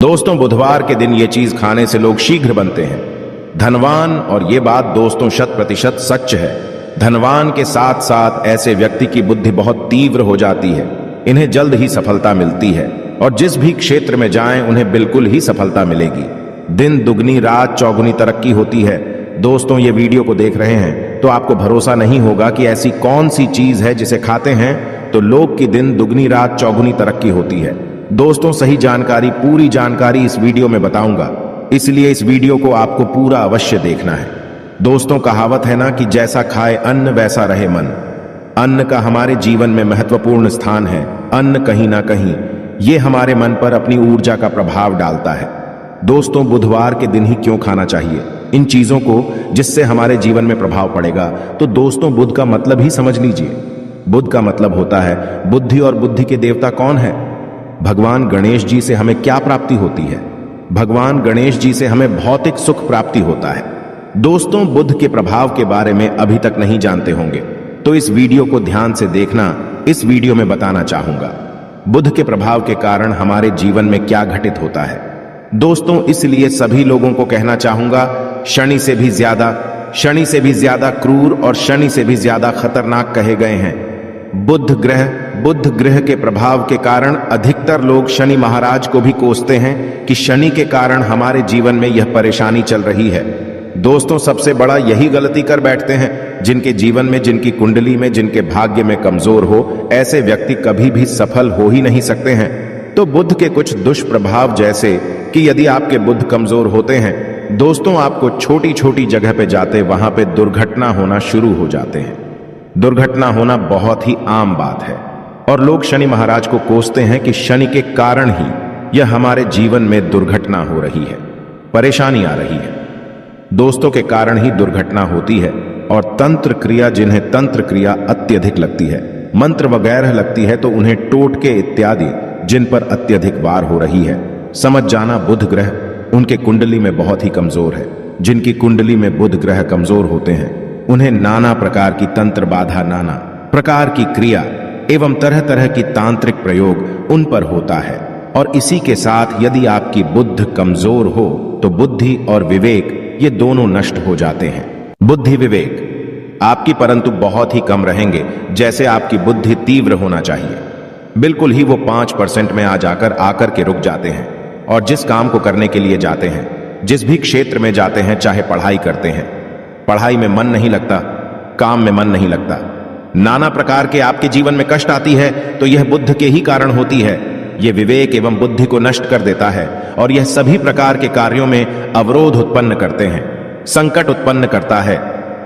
दोस्तों, बुधवार के दिन ये चीज खाने से लोग शीघ्र बनते हैं धनवान। और ये बात दोस्तों 100% सच है। धनवान के साथ साथ ऐसे व्यक्ति की बुद्धि बहुत तीव्र हो जाती है। इन्हें जल्द ही सफलता मिलती है और जिस भी क्षेत्र में जाएं उन्हें बिल्कुल ही सफलता मिलेगी। दिन दुगनी रात चौगुनी तरक्की होती है। दोस्तों, ये वीडियो को देख रहे हैं तो आपको भरोसा नहीं होगा कि ऐसी कौन सी चीज है जिसे खाते हैं तो लोग की दिन दुगनी रात चौगुनी तरक्की होती है। दोस्तों, सही जानकारी, पूरी जानकारी इस वीडियो में बताऊंगा, इसलिए इस वीडियो को आपको पूरा अवश्य देखना है। दोस्तों, कहावत है ना कि जैसा खाए अन्न वैसा रहे मन। अन्न का हमारे जीवन में महत्वपूर्ण स्थान है। अन्न कहीं ना कहीं ये हमारे मन पर अपनी ऊर्जा का प्रभाव डालता है। दोस्तों, बुधवार के दिन ही क्यों खाना चाहिए इन चीजों को जिससे हमारे जीवन में प्रभाव पड़ेगा? तो दोस्तों, बुध का मतलब ही समझ लीजिए। बुध का मतलब होता है बुद्धि, और बुद्धि के देवता कौन है? भगवान गणेश जी से हमें क्या प्राप्ति होती है? भगवान गणेश जी से हमें भौतिक सुख प्राप्ति होता है। दोस्तों, बुध के प्रभाव के बारे में अभी तक नहीं जानते होंगे तो इस वीडियो को ध्यान से देखना। इस वीडियो में बताना चाहूंगा बुध के प्रभाव के कारण हमारे जीवन में क्या घटित होता है। दोस्तों, इसलिए सभी लोगों को कहना चाहूंगा, शनि से भी ज्यादा क्रूर और शनि से भी ज्यादा खतरनाक कहे गए हैं बुध ग्रह के प्रभाव के कारण अधिकतर लोग शनि महाराज को भी कोसते हैं कि शनि के कारण हमारे जीवन में यह परेशानी चल रही है। दोस्तों, सबसे बड़ा यही गलती कर बैठते हैं जिनके जीवन में, जिनकी कुंडली में, जिनके भाग्य में कमजोर हो, ऐसे व्यक्ति कभी भी सफल हो ही नहीं सकते हैं। तो बुध के कुछ दुष्प्रभाव, जैसे कि यदि आपके बुध कमजोर होते हैं दोस्तों, आपको छोटी छोटी जगह पे जाते वहां पे दुर्घटना होना शुरू हो जाते हैं। दुर्घटना होना बहुत ही आम बात है और लोग शनि महाराज को कोसते हैं कि शनि के कारण ही यह हमारे जीवन में दुर्घटना हो रही है, परेशानी आ रही है। दोस्तों, के कारण ही दुर्घटना होती है। और तंत्र क्रिया, जिन्हें तंत्र क्रिया अत्यधिक लगती है, मंत्र वगैरह लगती है, तो उन्हें टोटके इत्यादि जिन पर अत्यधिक वार हो रही है, समझ जाना बुध ग्रह उनके कुंडली में बहुत ही कमजोर है। जिनकी कुंडली में बुध ग्रह कमजोर होते हैं उन्हें नाना प्रकार की तंत्र बाधा, नाना प्रकार की क्रिया एवं तरह तरह की तांत्रिक प्रयोग उन पर होता है। और इसी के साथ यदि आपकी बुद्ध कमजोर हो तो बुद्धि और विवेक ये दोनों नष्ट हो जाते हैं। बुद्धि विवेक आपकी परंतु बहुत ही कम रहेंगे, जैसे आपकी बुद्धि तीव्र होना चाहिए। बिल्कुल ही वो 5% में आकर के रुक जाते हैं और जिस काम को करने के लिए जाते हैं, जिस भी क्षेत्र में जाते हैं, चाहे पढ़ाई करते हैं, पढ़ाई में मन नहीं लगता, काम में मन नहीं लगता, नाना प्रकार के आपके जीवन में कष्ट आती है तो यह बुद्ध के ही कारण होती है। यह विवेक एवं बुद्धि को नष्ट कर देता है और यह सभी प्रकार के कार्यों में अवरोध उत्पन्न करते हैं, संकट उत्पन्न करता है।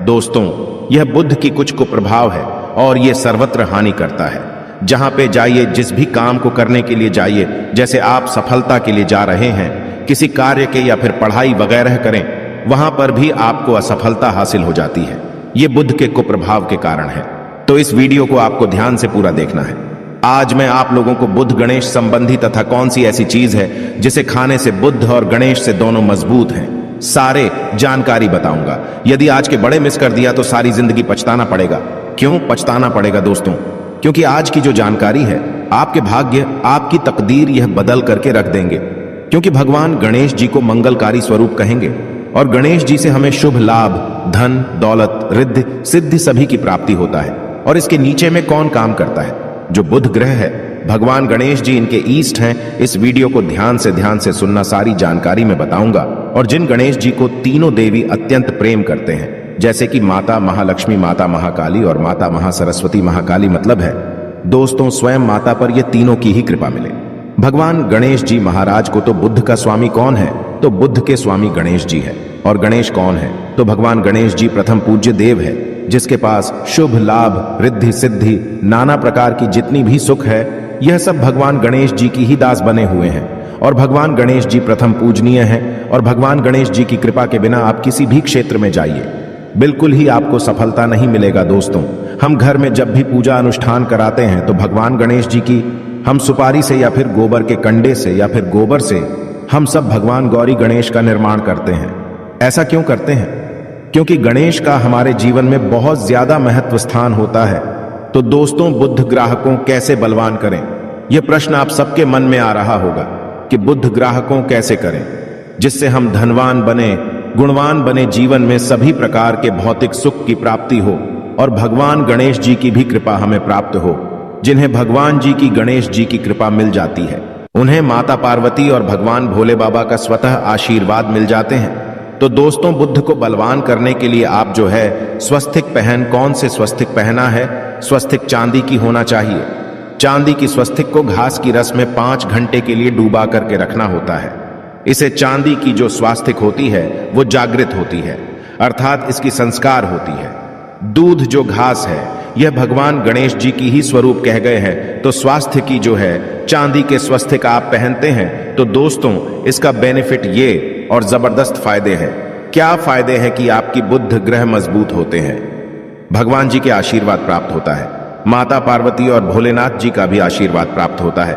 दोस्तों, यह बुद्ध की कुछ कुप्रभाव है और यह सर्वत्र हानि करता है। जहां पे जाइए, जिस भी काम को करने के लिए जाइए, जैसे आप सफलता के लिए जा रहे हैं, किसी कार्य के या फिर पढ़ाई वगैरह करें, वहां पर भी आपको असफलता हासिल हो जाती है। यह बुध के कुप्रभाव के कारण है। तो इस वीडियो को आपको ध्यान से पूरा देखना है। आज मैं आप लोगों को बुध गणेश संबंधी तथा कौन सी ऐसी चीज है जिसे खाने से बुध और गणेश से दोनों मजबूत हैं, सारे जानकारी बताऊंगा। यदि आज के बड़े मिस कर दिया तो सारी जिंदगी पछताना पड़ेगा। क्यों पछताना पड़ेगा दोस्तों? क्योंकि आज की जो जानकारी है आपके भाग्य, आपकी तकदीर यह बदल करके रख देंगे। क्योंकि भगवान गणेश जी को मंगलकारी स्वरूप कहेंगे और गणेश जी से हमें शुभ लाभ, धन, दौलत, रिद्धि, सिद्धि सभी की प्राप्ति होता है। और इसके नीचे में कौन काम करता है? जो बुध ग्रह है, भगवान गणेश जी इनके ईष्ट हैं। इस वीडियो को ध्यान से सुनना, सारी जानकारी मैं बताऊंगा। और जिन गणेश जी को तीनों देवी अत्यंत प्रेम करते हैं, जैसे कि माता महालक्ष्मी, माता महाकाली और माता महासरस्वती। महाकाली मतलब है दोस्तों स्वयं माता पर ये तीनों की ही कृपा मिले। भगवान गणेश जी महाराज को तो बुद्ध का स्वामी कौन है? तो बुद्ध के स्वामी गणेश जी है। और गणेश कौन है? तो भगवान गणेश जी प्रथम पूज्य देव है, जिसके पास शुभ लाभ, रिद्धि, सिद्धि, नाना प्रकार की जितनी भी सुख है, यह सब भगवान गणेश जी की ही दास बने हुए हैं। और भगवान गणेश जी प्रथम पूजनीय हैं। और भगवान गणेश जी की कृपा के बिना आप किसी भी क्षेत्र में जाइए, बिल्कुल ही आपको सफलता नहीं मिलेगा। दोस्तों, हम घर में जब भी पूजा अनुष्ठान कराते हैं तो भगवान गणेश जी की हम सुपारी से या फिर गोबर के कंडे से या फिर गोबर से हम सब भगवान गौरी गणेश का निर्माण करते हैं। ऐसा क्यों करते हैं? क्योंकि गणेश का हमारे जीवन में बहुत ज्यादा महत्व स्थान होता है। तो दोस्तों, बुद्ध ग्राहकों कैसे बलवान करें, यह प्रश्न आप सबके मन में आ रहा होगा। कि बुद्ध ग्राहकों कैसे करें जिससे हम धनवान बने, गुणवान बने, जीवन में सभी प्रकार के भौतिक सुख की प्राप्ति हो और भगवान गणेश जी की भी कृपा हमें प्राप्त हो। जिन्हें भगवान जी की, गणेश जी की कृपा मिल जाती है, उन्हें माता पार्वती और भगवान भोले बाबा का स्वतः आशीर्वाद मिल जाते हैं। तो दोस्तों, बुद्ध को बलवान करने के लिए आप जो है स्वस्तिक पहन, कौन से स्वस्तिक पहना है? स्वस्तिक चांदी की होना चाहिए। चांदी की स्वस्तिक को घास की रस में 5 घंटे के लिए डूबा करके रखना होता है। इसे चांदी की जो स्वास्तिक होती है वो जागृत होती है, अर्थात इसकी संस्कार होती है। दूध जो घास है यह भगवान गणेश जी की ही स्वरूप कह गए हैं। तो स्वास्थ्य की जो है चांदी के स्वस्तिक आप पहनते हैं तो दोस्तों इसका बेनिफिट ये और जबरदस्त फायदे हैं। क्या फायदे हैं कि आपकी बुद्ध ग्रह मजबूत होते हैं, भगवान जी के आशीर्वाद प्राप्त होता है, माता पार्वती और भोलेनाथ जी का भी आशीर्वाद प्राप्त होता है।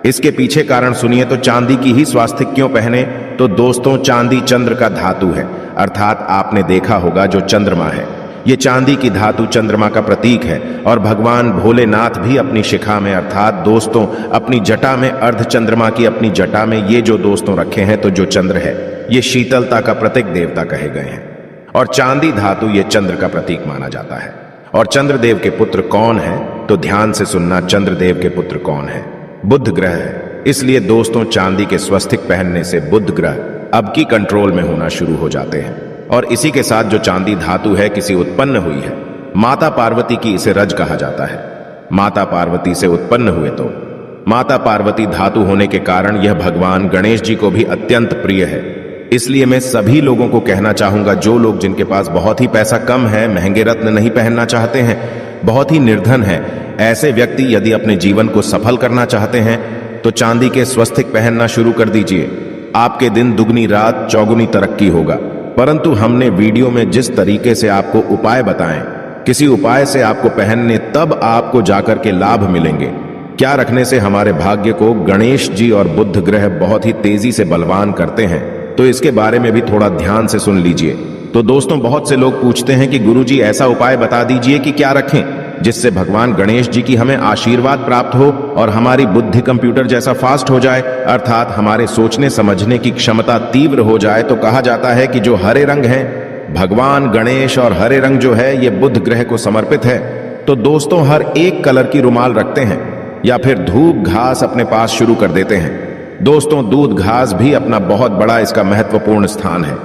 इसके पीछे कारण सुनिए। तो चांदी की ही स्वास्तिक क्यों पहने? तो दोस्तों, चांदी चंद्र का धातु है, अर्थात आपने देखा होगा जो चंद्रमा है, ये चांदी की धातु चंद्रमा का प्रतीक है। और भगवान भोलेनाथ भी अपनी शिखा में, अर्थात दोस्तों अपनी जटा में, अर्ध चंद्रमा की अपनी जटा में ये जो दोस्तों रखे हैं, तो जो चंद्र है ये शीतलता का प्रतीक देवता कहे गए हैं। और चांदी धातु ये चंद्र का प्रतीक माना जाता है। और चंद्रदेव के पुत्र कौन है? तो ध्यान से सुनना, चंद्रदेव के पुत्र कौन है? बुध ग्रह है। इसलिए दोस्तों, चांदी के स्वस्तिक पहनने से बुध ग्रह अब की कंट्रोल में होना शुरू हो जाते हैं। और इसी के साथ जो चांदी धातु है किसी उत्पन्न हुई है, माता पार्वती की, इसे रज कहा जाता है। माता पार्वती से उत्पन्न हुए तो माता पार्वती धातु होने के कारण यह भगवान गणेश जी को भी अत्यंत प्रिय है। इसलिए मैं सभी लोगों को कहना चाहूंगा, जो लोग जिनके पास बहुत ही पैसा कम है, महंगे रत्न नहीं पहनना चाहते हैं, बहुत ही निर्धन है, ऐसे व्यक्ति यदि अपने जीवन को सफल करना चाहते हैं तो चांदी के स्वस्तिक पहनना शुरू कर दीजिए। आपके दिन दुगनी रात चौगुनी तरक्की होगा। परंतु हमने वीडियो में जिस तरीके से आपको उपाय बताएं, किसी उपाय से आपको पहनने, तब आपको जाकर के लाभ मिलेंगे। क्या रखने से हमारे भाग्य को गणेश जी और बुध ग्रह बहुत ही तेजी से बलवान करते हैं, तो इसके बारे में भी थोड़ा ध्यान से सुन लीजिए। तो दोस्तों, बहुत से लोग पूछते हैं कि गुरुजी ऐसा उपाय बता दीजिए कि क्या रखें जिससे भगवान गणेश जी की हमें आशीर्वाद प्राप्त हो और हमारी बुद्धि कंप्यूटर जैसा फास्ट हो जाए, अर्थात हमारे सोचने समझने की क्षमता तीव्र हो जाए। तो कहा जाता है कि जो हरे रंग है, भगवान गणेश और हरे रंग जो है ये बुध ग्रह को समर्पित है। तो दोस्तों, हर एक कलर की रुमाल रखते हैं या फिर धूप घास अपने पास शुरू कर देते हैं। दोस्तों, दूध घास भी अपना बहुत बड़ा इसका महत्वपूर्ण स्थान है।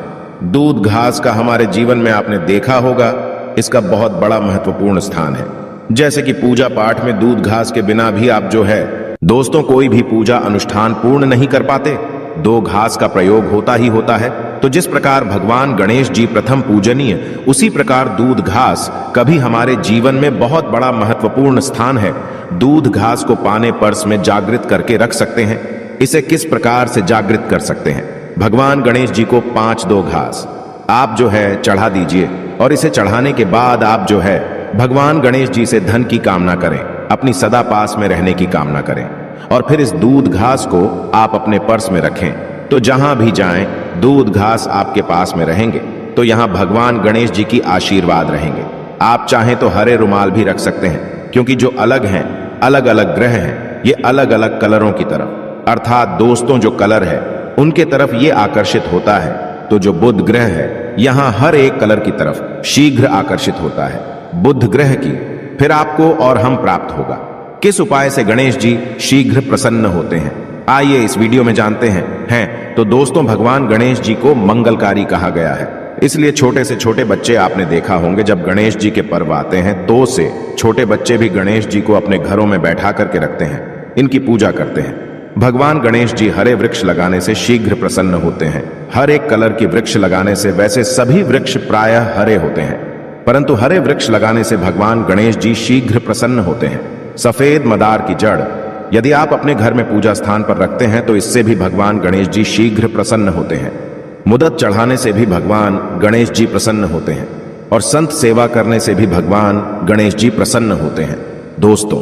दूध घास का हमारे जीवन में आपने देखा होगा, इसका बहुत बड़ा महत्वपूर्ण स्थान है। जैसे कि पूजा पाठ में दूध घास के बिना भी आप जो है दोस्तों कोई भी पूजा अनुष्ठान पूर्ण नहीं कर पाते, दो घास का प्रयोग होता ही होता है। तो जिस प्रकार भगवान गणेश जी प्रथम पूजनीय, उसी प्रकार दूध घास कभी हमारे जीवन में बहुत बड़ा महत्वपूर्ण स्थान है। दूध घास को पाने पर्स में जागृत करके रख सकते हैं। इसे किस प्रकार से जागृत कर सकते हैं? भगवान गणेश जी को 5 घास आप जो है चढ़ा दीजिए और इसे चढ़ाने के बाद आप जो है भगवान गणेश जी से धन की कामना करें, अपनी सदा पास में रहने की कामना करें और फिर इस दूध घास को आप अपने पर्स में रखें। तो जहां भी जाएं दूध घास आपके पास में रहेंगे, तो यहां भगवान गणेश जी की आशीर्वाद रहेंगे। आप चाहें तो हरे रुमाल भी रख सकते हैं, क्योंकि जो अलग हैं, अलग अलग ग्रह हैं, ये अलग अलग कलरों की तरफ, अर्थात दोस्तों जो कलर है उनके तरफ ये आकर्षित होता है। तो जो बुध ग्रह है यहां हर एक कलर की तरफ शीघ्र आकर्षित होता है बुध ग्रह की, फिर आपको और हम प्राप्त होगा। किस उपाय से गणेश जी शीघ्र प्रसन्न होते हैं, आइए इस वीडियो में जानते हैं। तो दोस्तों, भगवान गणेश जी को मंगलकारी कहा गया है, इसलिए छोटे से छोटे बच्चे आपने देखा होंगे, जब गणेश जी के पर्व आते हैं तो से छोटे बच्चे भी गणेश जी को अपने घरों में बैठा करके रखते हैं, इनकी पूजा करते हैं। भगवान गणेश जी हरे वृक्ष लगाने से शीघ्र प्रसन्न होते हैं। हर एक कलर की वृक्ष लगाने से, वैसे सभी वृक्ष प्रायः हरे होते हैं, परंतु हरे वृक्ष लगाने से भगवान गणेश जी शीघ्र प्रसन्न होते हैं। सफेद मदार की जड़ यदि आप अपने घर में पूजा स्थान पर रखते हैं तो इससे भी भगवान गणेश जी शीघ्र प्रसन्न होते हैं। मुदत चढ़ाने से भी भगवान गणेश जी प्रसन्न होते हैं और संत सेवा करने से भी भगवान गणेश जी प्रसन्न होते हैं। दोस्तों,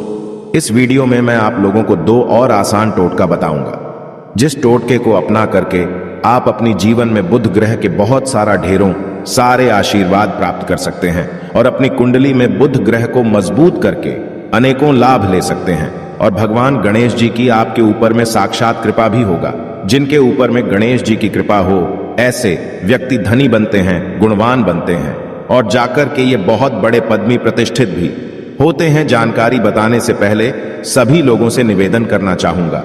इस वीडियो में मैं आप लोगों को 2 और आसान टोटका बताऊंगा, जिस टोटके को अपना करके आप अपनी जीवन में बुध ग्रह के बहुत ढेरों सारे आशीर्वाद प्राप्त कर सकते हैं और अपनी कुंडली में बुध ग्रह को मजबूत करके अनेकों लाभ ले सकते हैं। और भगवान गणेश जी की आपके ऊपर में साक्षात कृपा भी होगा। जिनके ऊपर में गणेश जी की कृपा हो ऐसे व्यक्ति धनी बनते हैं, गुणवान बनते हैं और जाकर के ये बहुत बड़े पदवी प्रतिष्ठित भी होते हैं। जानकारी बताने से पहले सभी लोगों से निवेदन करना चाहूंगा,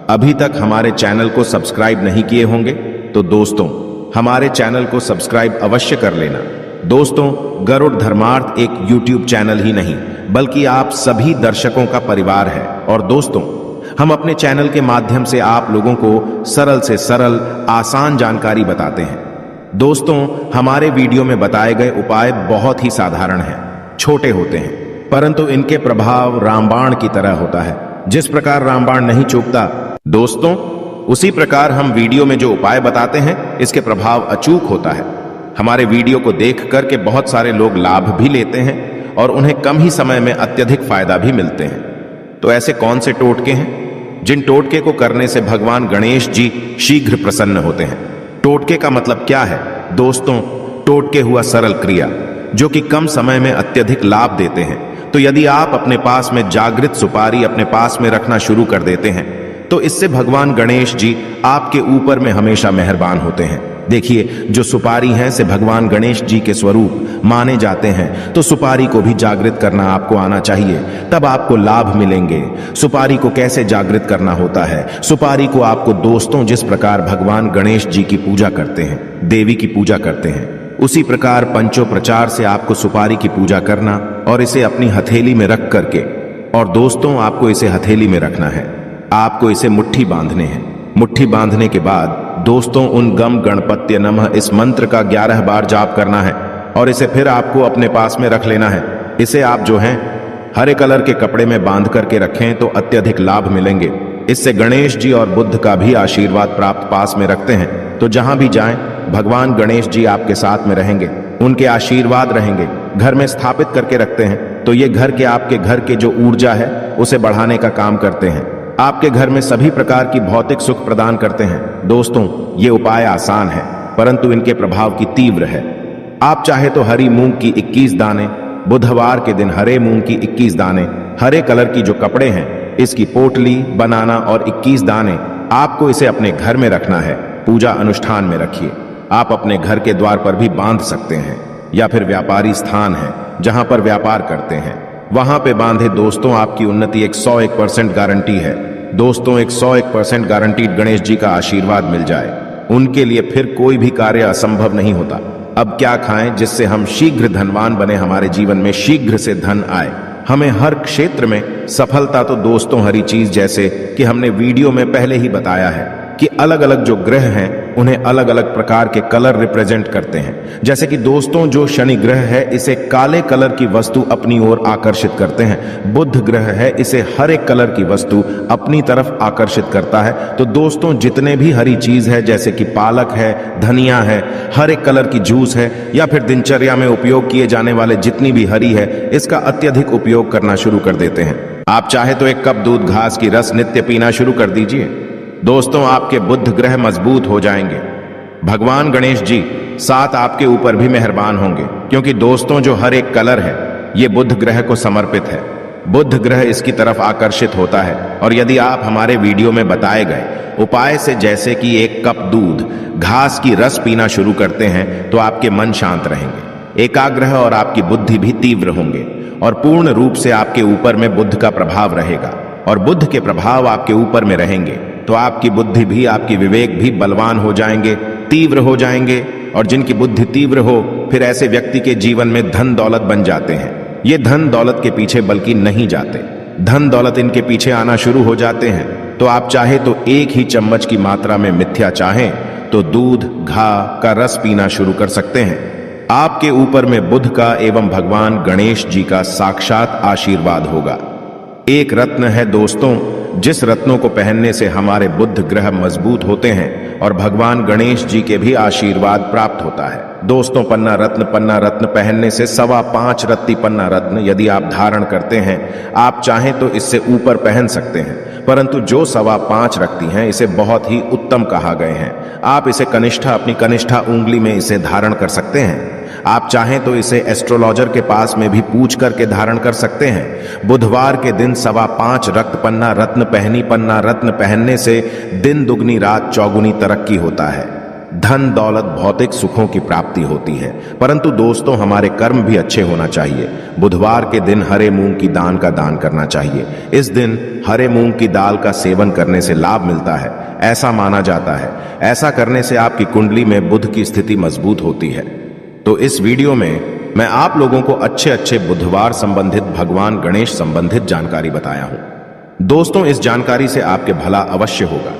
अभी तक हमारे चैनल को सब्सक्राइब नहीं किए होंगे तो दोस्तों हमारे चैनल को सब्सक्राइब अवश्य कर लेना। दोस्तों, गरुड़ धर्मार्थ एक YouTube चैनल ही नहीं बल्कि आप सभी दर्शकों का परिवार है और दोस्तों हम अपने चैनल के माध्यम से आप लोगों को सरल से सरल आसान जानकारी बताते हैं। दोस्तों, हमारे वीडियो में बताए गए उपाय बहुत ही साधारण हैं, छोटे होते हैं, परंतु इनके प्रभाव रामबाण की तरह होता है। जिस प्रकार रामबाण नहीं चूकता दोस्तों, उसी प्रकार हम वीडियो में जो उपाय बताते हैं इसके प्रभाव अचूक होता है। हमारे वीडियो को देख करके बहुत सारे लोग लाभ भी लेते हैं और उन्हें कम ही समय में अत्यधिक फायदा भी मिलते हैं। तो ऐसे कौन से टोटके हैं जिन टोटके को करने से भगवान गणेश जी शीघ्र प्रसन्न होते हैं? टोटके का मतलब क्या है दोस्तों? टोटके हुआ सरल क्रिया जो कि कम समय में अत्यधिक लाभ देते हैं। तो यदि आप अपने पास में जागृत सुपारी अपने पास में रखना शुरू कर देते हैं तो इससे भगवान गणेश जी आपके ऊपर में हमेशा मेहरबान होते हैं। देखिए, जो सुपारी है से भगवान गणेश जी के स्वरूप माने जाते हैं, तो सुपारी को भी जागृत करना आपको आना चाहिए, तब आपको लाभ मिलेंगे। सुपारी को कैसे जागृत करना होता है? सुपारी को आपको दोस्तों जिस प्रकार भगवान गणेश जी की पूजा करते हैं, देवी की पूजा करते हैं, उसी प्रकार पंचोपचार से आपको सुपारी की पूजा करना और इसे अपनी हथेली में रख करके, और दोस्तों आपको इसे हथेली में रखना है, आपको इसे मुट्ठी बांधने हैं। मुट्ठी बांधने के बाद दोस्तों उन गम गणपत्य नमः इस मंत्र का 11 बार जाप करना है और इसे फिर आपको अपने पास में रख लेना है। इसे आप जो हैं हरे कलर के कपड़े में बांध करके रखें तो अत्यधिक लाभ मिलेंगे। इससे गणेश जी और बुद्ध का भी आशीर्वाद प्राप्त पास में रखते हैं, तो जहां भी जाएं भगवान गणेश जी आपके साथ में रहेंगे, उनके आशीर्वाद रहेंगे। घर में स्थापित करके रखते हैं तो ये घर के आपके घर के जो ऊर्जा है उसे बढ़ाने का काम करते हैं, आपके घर में सभी प्रकार की भौतिक सुख प्रदान करते हैं। दोस्तों, ये उपाय आसान है परंतु इनके प्रभाव की तीव्र है। आप चाहे तो हरी मूंग की 21 दाने, बुधवार के दिन हरे मूंग की 21 दाने, हरे कलर की जो कपड़े हैं इसकी पोटली बनाना और 21 दाने आपको इसे अपने घर में रखना है। पूजा अनुष्ठान में रखिए। आप अपने घर के द्वार पर भी बांध सकते हैं या फिर व्यापारी स्थान है जहां पर व्यापार करते हैं वहां पे बांधे। दोस्तों, आपकी उन्नति 101% गारंटी है। दोस्तों, 101% गारंटीड गणेश जी का आशीर्वाद मिल जाए, उनके लिए फिर कोई भी कार्य असंभव नहीं होता। अब क्या खाएं जिससे हम शीघ्र धनवान बने, हमारे जीवन में शीघ्र से धन आए, हमें हर क्षेत्र में सफलता? तो दोस्तों, हरी चीज जैसे कि हमने वीडियो में पहले ही बताया है कि अलग अलग जो ग्रह हैं उन्हें अलग अलग प्रकार के कलर रिप्रेजेंट करते हैं। जैसे कि दोस्तों, जो शनि ग्रह है इसे काले कलर की वस्तु अपनी ओर आकर्षित करते हैं। बुध ग्रह है, इसे हरे कलर की वस्तु अपनी तरफ आकर्षित करता है। तो दोस्तों, जितने भी हरी चीज है जैसे कि पालक है, धनिया है, हरे कलर की जूस है या फिर दिनचर्या में उपयोग किए जाने वाले जितनी भी हरी है, इसका अत्यधिक उपयोग करना शुरू कर देते हैं। आप चाहे तो 1 कप दूध घास की रस नित्य पीना शुरू कर दीजिए। दोस्तों, आपके बुध ग्रह मजबूत हो जाएंगे। भगवान गणेश जी साथ आपके ऊपर भी मेहरबान होंगे, क्योंकि दोस्तों जो हर एक कलर है ये बुध ग्रह को समर्पित है। बुध ग्रह इसकी तरफ आकर्षित होता है। और यदि आप हमारे वीडियो में बताए गए उपाय से जैसे कि 1 कप दूध घास की रस पीना शुरू करते हैं तो आपके मन शांत रहेंगे, एकाग्र और आपकी बुद्धि भी तीव्र होंगे और पूर्ण रूप से आपके ऊपर में बुद्ध का प्रभाव रहेगा। और बुद्ध के प्रभाव आपके ऊपर में रहेंगे तो आपकी बुद्धि भी, आपकी विवेक भी बलवान हो जाएंगे, तीव्र हो जाएंगे। और जिनकी बुद्धि तीव्र हो फिर ऐसे व्यक्ति के जीवन में धन दौलत बन जाते हैं। ये धन दौलत के पीछे बल्कि नहीं जाते, धन दौलत इनके पीछे आना शुरू हो जाते हैं। तो आप चाहे तो 1 ही चम्मच की मात्रा में मिथ्या चाहें तो दूध घा का रस पीना शुरू कर सकते हैं। आपके ऊपर में बुध का एवं भगवान गणेश जी का साक्षात आशीर्वाद होगा। एक रत्न है दोस्तों, जिस रत्नों को पहनने से हमारे बुध ग्रह मजबूत होते हैं और भगवान गणेश जी के भी आशीर्वाद प्राप्त होता है। दोस्तों, पन्ना रत्न पहनने से 5.25 रत्ती पन्ना रत्न यदि आप धारण करते हैं, आप चाहें तो इससे ऊपर पहन सकते हैं, परंतु जो 5.25 रखती हैं इसे बहुत ही उत्तम कहा गए हैं। आप इसे कनिष्ठा, अपनी कनिष्ठा उंगली में इसे धारण कर सकते हैं। आप चाहें तो इसे एस्ट्रोलॉजर के पास में भी पूछ करके धारण कर सकते हैं। बुधवार के दिन 5.25 रक्त पन्ना रत्न पहनने से दिन दुगनी रात चौगुनी तरक्की होता है, धन दौलत भौतिक सुखों की प्राप्ति होती है। परंतु दोस्तों, हमारे कर्म भी अच्छे होना चाहिए। बुधवार के दिन हरे मूंग की दान का दान करना चाहिए। इस दिन हरे मूंग की दाल का सेवन करने से लाभ मिलता है, ऐसा माना जाता है। ऐसा करने से आपकी कुंडली में बुध की स्थिति मजबूत होती है। तो इस वीडियो में मैं आप लोगों को अच्छे बुधवार संबंधित, भगवान गणेश संबंधित जानकारी बताया हूं। दोस्तों, इस जानकारी से आपके भला अवश्य होगा।